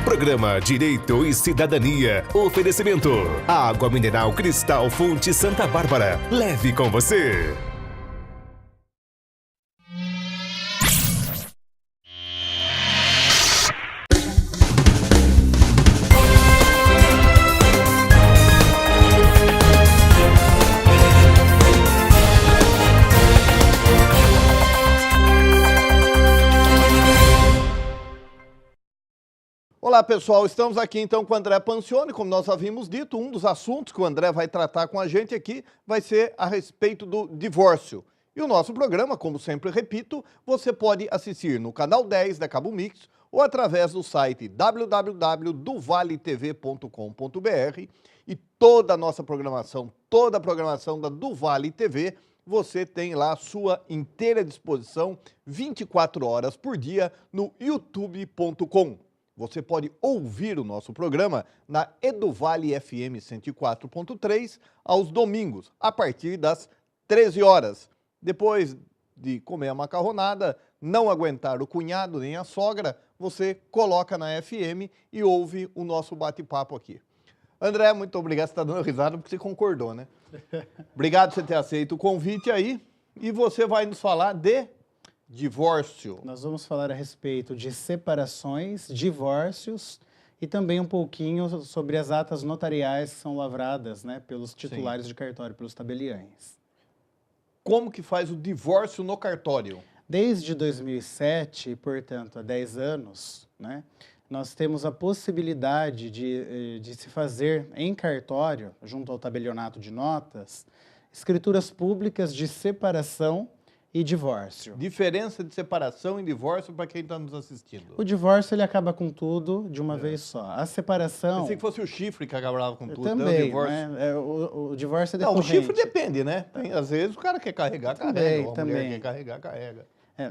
Programa Direito e Cidadania. Oferecimento. Água mineral Cristal Fonte Santa Bárbara. Leve com você. Olá pessoal, estamos aqui então com o André Pancioni, como nós havíamos dito, um dos assuntos que o André vai tratar com a gente aqui vai ser a respeito do divórcio. E o nosso programa, como sempre repito, você pode assistir no canal 10 da Cabo Mix ou através do site www.duvaletv.com.br e toda a nossa programação, toda a programação da Duvale TV, você tem lá à sua inteira disposição 24 horas por dia no youtube.com. Você pode ouvir o nosso programa na Eduvale FM 104.3 aos domingos, a partir das 13 horas. Depois de comer a macarronada, não aguentar o cunhado nem a sogra, você coloca na FM e ouve o nosso bate-papo aqui. André, muito obrigado, você está dando risada porque você concordou, né? Obrigado por você ter aceito o convite aí. E você vai nos falar de divórcio. Nós vamos falar a respeito de separações, divórcios e também um pouquinho sobre as atas notariais que são lavradas, né, pelos titulares de cartório, pelos tabeliães. Como que faz o divórcio no cartório? Desde 2007, portanto, há 10 anos, né, nós temos a possibilidade de se fazer em cartório, junto ao tabelionato de notas, escrituras públicas de separação e divórcio. Diferença de separação e divórcio para quem está nos assistindo. O divórcio, ele acaba com tudo de uma vez só. A separação... Pensei que fosse o chifre que acabava com tudo. Também, o divórcio... né? O divórcio é Não, decorrente. o chifre depende, né? Às vezes o cara quer carregar, carrega. A mulher quer carregar, carrega.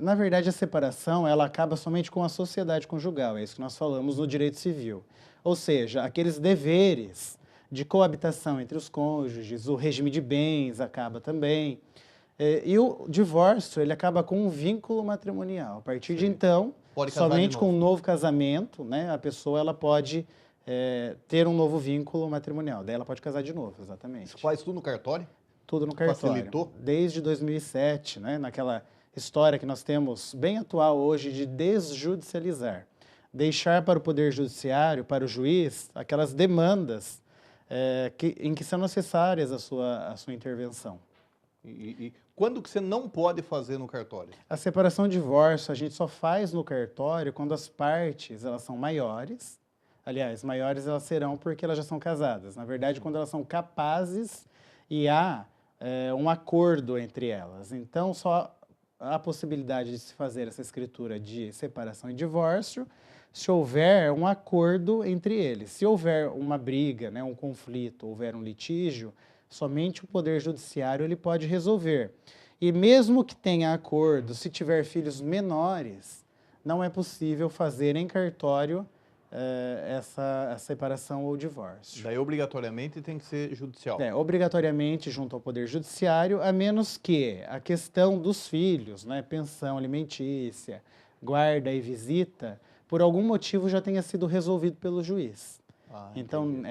Na verdade, a separação, ela acaba somente com a sociedade conjugal. É isso que nós falamos no direito civil. Ou seja, aqueles deveres de coabitação entre os cônjuges, o regime de bens acaba também. E o divórcio, ele acaba com um vínculo matrimonial. A partir de então, somente com um novo casamento, né, a pessoa ela pode ter um novo vínculo matrimonial. Daí ela pode casar de novo, exatamente. Isso faz tudo no cartório? Tudo no cartório. Facilitou? Desde 2007, né, naquela história que nós temos bem atual hoje de desjudicializar. Deixar para o Poder Judiciário, para o juiz, aquelas demandas em que são necessárias a sua intervenção. E quando que você não pode fazer no cartório? A separação e divórcio a gente só faz no cartório quando as partes elas são maiores. Aliás, maiores elas serão porque elas já são casadas. Na verdade, quando elas são capazes e há um acordo entre elas. Então, só há a possibilidade de se fazer essa escritura de separação e divórcio se houver um acordo entre eles. Se houver uma briga, né, um conflito, houver um litígio, somente o Poder Judiciário ele pode resolver. E mesmo que tenha acordo, se tiver filhos menores, não é possível fazer em cartório essa separação ou divórcio. Daí, obrigatoriamente, tem que ser judicial. Obrigatoriamente junto ao Poder Judiciário, a menos que a questão dos filhos, né, pensão alimentícia, guarda e visita, por algum motivo já tenha sido resolvido pelo juiz. Então,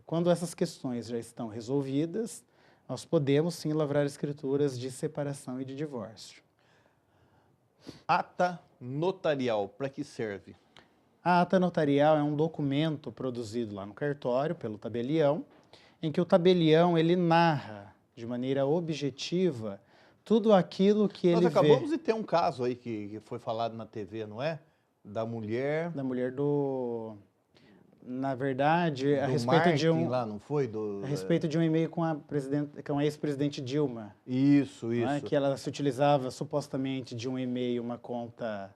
quando essas questões já estão resolvidas, nós podemos sim lavrar escrituras de separação e de divórcio. Ata notarial, para que serve? A ata notarial é um documento produzido lá no cartório pelo tabelião, em que o tabelião ele narra de maneira objetiva tudo aquilo que ele vê. Nós acabamos de ter um caso aí que foi falado na TV, não é? Da mulher do... Na verdade, a respeito de um... lá, não foi? A respeito de um e-mail com a ex-presidente Dilma. Isso. Né, que ela se utilizava supostamente de um e-mail, uma conta,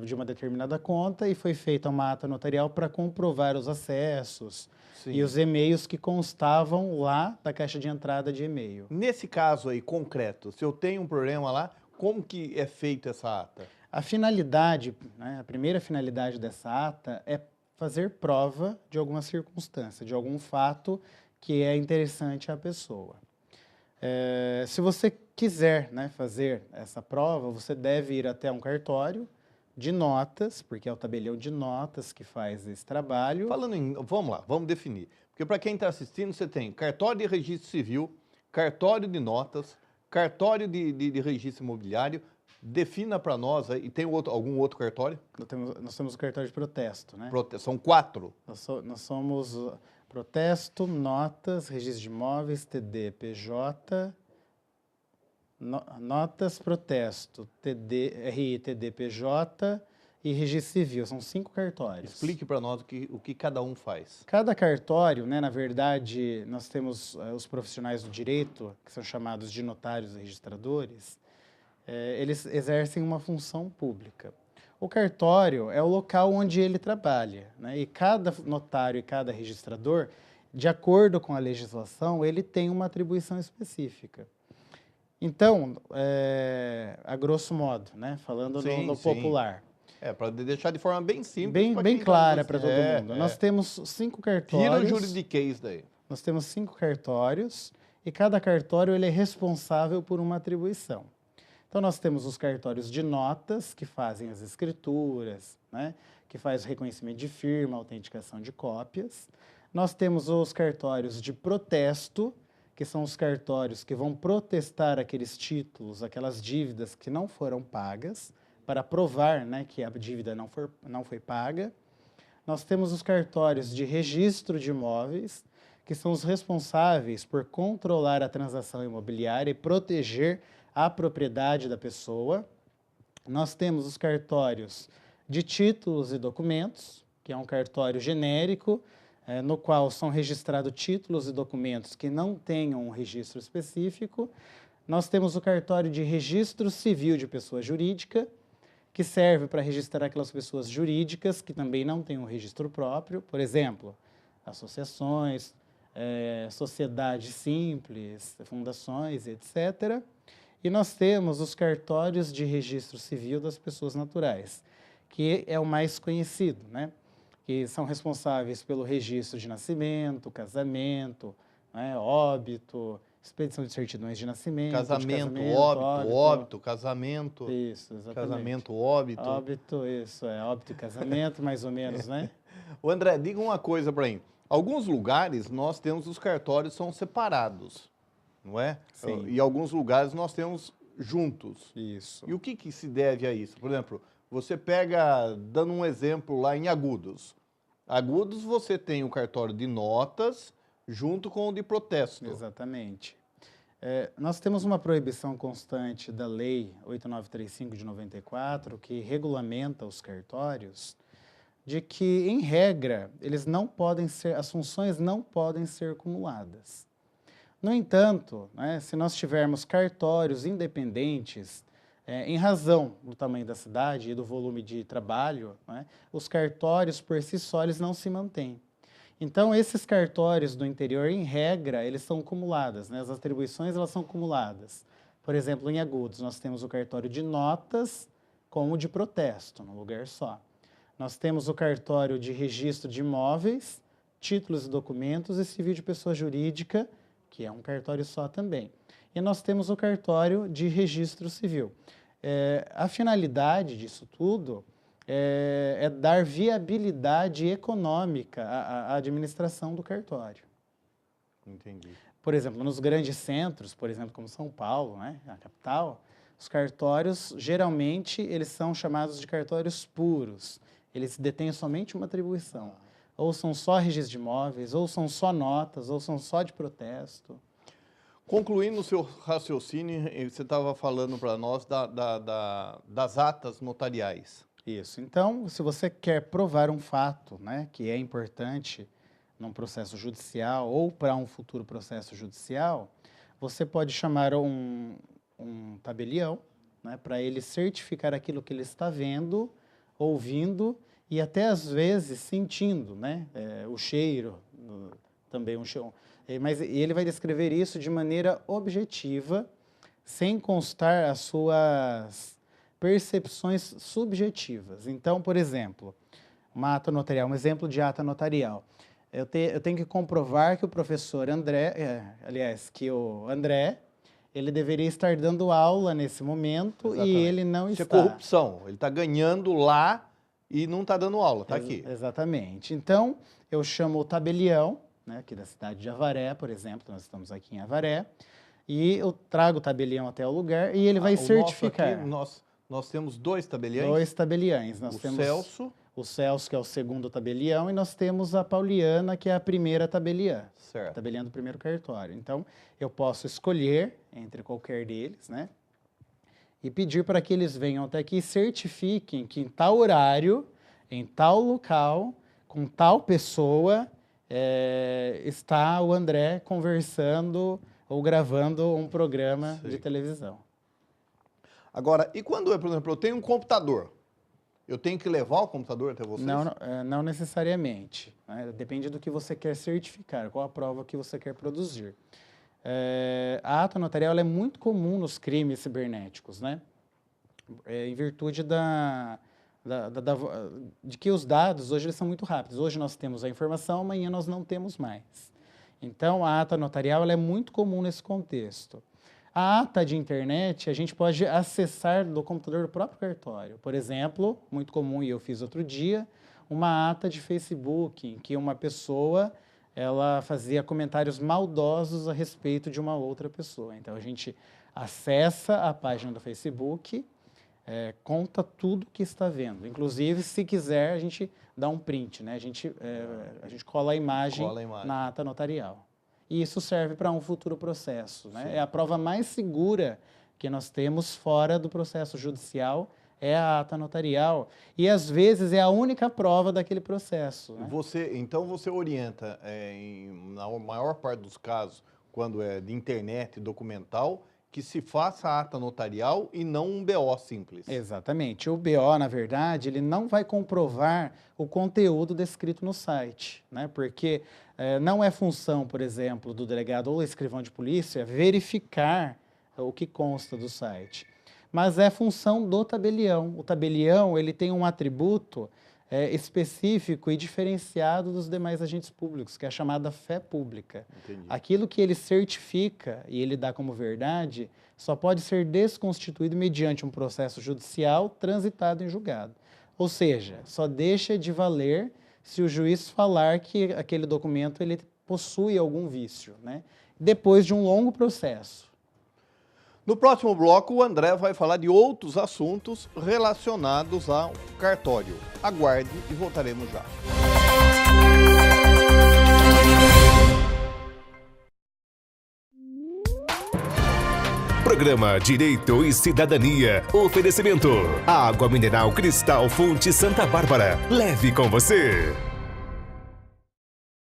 de uma determinada conta, e foi feita uma ata notarial para comprovar os acessos e os e-mails que constavam lá da caixa de entrada de e-mail. Nesse caso aí, concreto, se eu tenho um problema lá, como que é feita essa ata? A finalidade, né, a primeira finalidade dessa ata é fazer prova de alguma circunstância, de algum fato que é interessante à pessoa. Se você quiser, né, fazer essa prova, você deve ir até um cartório, de notas, porque é o tabelião de notas que faz esse trabalho. Vamos lá, vamos definir. Porque para quem está assistindo, você tem cartório de registro civil, cartório de notas, cartório de registro imobiliário. Defina para nós aí, e tem algum outro cartório? Nós temos o cartório de protesto, né? São 4. Nós somos protesto, notas, registro de imóveis, TD, PJ, notas, protesto, RI, TD, PJ e registro civil. São 5 cartórios. Explique para nós o que cada um faz. Cada cartório, né, na verdade, nós temos os profissionais do direito, que são chamados de notários e registradores, eles exercem uma função pública. O cartório é o local onde ele trabalha, né? E cada notário e cada registrador, de acordo com a legislação, ele tem uma atribuição específica. Então, a grosso modo, né? Falando no popular. Para deixar de forma bem simples. Bem clara para todo mundo. Nós temos 5 cartórios. Tira o juridiquês daí. Nós temos 5 cartórios e cada cartório ele é responsável por uma atribuição. Então, nós temos os cartórios de notas, que fazem as escrituras, né? Que faz o reconhecimento de firma, autenticação de cópias. Nós temos os cartórios de protesto, que são os cartórios que vão protestar aqueles títulos, aquelas dívidas que não foram pagas, para provar, né, que a dívida não foi paga. Nós temos os cartórios de registro de imóveis, que são os responsáveis por controlar a transação imobiliária e proteger a propriedade da pessoa. Nós temos os cartórios de títulos e documentos, que é um cartório genérico, no qual são registrados títulos e documentos que não tenham um registro específico. Nós temos o cartório de registro civil de pessoa jurídica, que serve para registrar aquelas pessoas jurídicas que também não têm um registro próprio, por exemplo, associações, sociedades simples, fundações, etc. E nós temos os cartórios de registro civil das pessoas naturais, que é o mais conhecido, né? Que são responsáveis pelo registro de nascimento, casamento, né? Óbito, expedição de certidões de nascimento, óbito, casamento. Isso, exatamente. Casamento, óbito. Óbito, isso, óbito e casamento, mais ou menos, né? O André, diga uma coisa para mim. Alguns lugares nós temos os cartórios são separados, não é? Sim. E alguns lugares nós temos juntos. Isso. E o que se deve a isso? Por exemplo, você pega, dando um exemplo lá em Agudos. Agudos você tem o cartório de notas junto com o de protesto. Exatamente. Nós temos uma proibição constante da Lei 8935 de 94, que regulamenta os cartórios, de que, em regra, as funções não podem ser acumuladas. No entanto, né, se nós tivermos cartórios independentes, em razão do tamanho da cidade e do volume de trabalho, né, os cartórios, por si só, eles não se mantêm. Então, esses cartórios do interior, em regra, eles são acumuladas, né, as atribuições elas são acumuladas. Por exemplo, em Agudos, nós temos o cartório de notas com o de protesto, num lugar só. Nós temos o cartório de registro de imóveis, títulos e documentos e civil de pessoa jurídica, que é um cartório só também. E nós temos o cartório de registro civil. A finalidade disso tudo é dar viabilidade econômica à administração do cartório. Entendi. Por exemplo, nos grandes centros, por exemplo, como São Paulo, né, a capital, os cartórios, geralmente, eles são chamados de cartórios puros. Eles detêm somente uma atribuição. Ou são só registro de imóveis, ou são só notas, ou são só de protesto. Concluindo o seu raciocínio, você estava falando para nós das atas notariais. Isso. Então, se você quer provar um fato, né, que é importante num processo judicial ou para um futuro processo judicial, você pode chamar um tabelião, né, para ele certificar aquilo que ele está vendo, ouvindo e até às vezes sentindo, né, o cheiro, também um cheiro. Mas ele vai descrever isso de maneira objetiva, sem constar as suas percepções subjetivas. Então, por exemplo, uma ata notarial, um exemplo de ata notarial. Eu tenho que comprovar que o professor André, que o André, ele deveria estar dando aula nesse momento. Exatamente. E ele não Isso está. é corrupção. Ele está ganhando lá e não está dando aula, está aqui. Exatamente. Então, eu chamo o tabelião, né, aqui da cidade de Avaré, por exemplo, nós estamos aqui em Avaré, e eu trago o tabelião até o lugar e ele vai certificar. Nós temos 2 tabeliães. 2 tabeliães. Nós o temos Celso. O Celso, que é o segundo tabelião, e nós temos a Pauliana, que é a primeira tabeliã. Certo. Tabeliã do primeiro cartório. Então, eu posso escolher entre qualquer deles, né? E pedir para que eles venham até aqui e certifiquem que em tal horário, em tal local, com tal pessoa, está o André conversando ou gravando um programa de televisão. Agora, e quando, por exemplo, eu tenho um computador, eu tenho que levar o computador até vocês? Não necessariamente, né? Depende do que você quer certificar, qual a prova que você quer produzir. A ata notarial ela é muito comum nos crimes cibernéticos, né? Em virtude de que os dados hoje eles são muito rápidos. Hoje nós temos a informação, amanhã nós não temos mais. Então, a ata notarial ela é muito comum nesse contexto. A ata de internet, a gente pode acessar do computador do próprio cartório. Por exemplo, muito comum, e eu fiz outro dia, uma ata de Facebook, em que uma pessoa ela fazia comentários maldosos a respeito de uma outra pessoa. Então, a gente acessa a página do Facebook, conta tudo que está vendo. Inclusive, se quiser, a gente dá um print, né? A gente cola a imagem na ata notarial. E isso serve para um futuro processo, né? Sim. É a prova mais segura que nós temos fora do processo judicial, é a ata notarial. E, às vezes, é a única prova daquele processo. Né? Então, você orienta, na maior parte dos casos, quando é de internet documental, que se faça a ata notarial e não um BO simples. Exatamente. O BO, na verdade, ele não vai comprovar o conteúdo descrito no site, né? Porque não é função, por exemplo, do delegado ou escrivão de polícia verificar o que consta do site, mas é função do tabelião. O tabelião ele tem um atributo específico e diferenciado dos demais agentes públicos, que é a chamada fé pública. Entendi. Aquilo que ele certifica e ele dá como verdade só pode ser desconstituído mediante um processo judicial transitado em julgado. Ou seja, só deixa de valer se o juiz falar que aquele documento ele possui algum vício, né? Depois de um longo processo. No próximo bloco, o André vai falar de outros assuntos relacionados ao cartório. Aguarde e voltaremos já. Programa Direito e Cidadania. Oferecimento. Água mineral Cristal Fonte Santa Bárbara. Leve com você.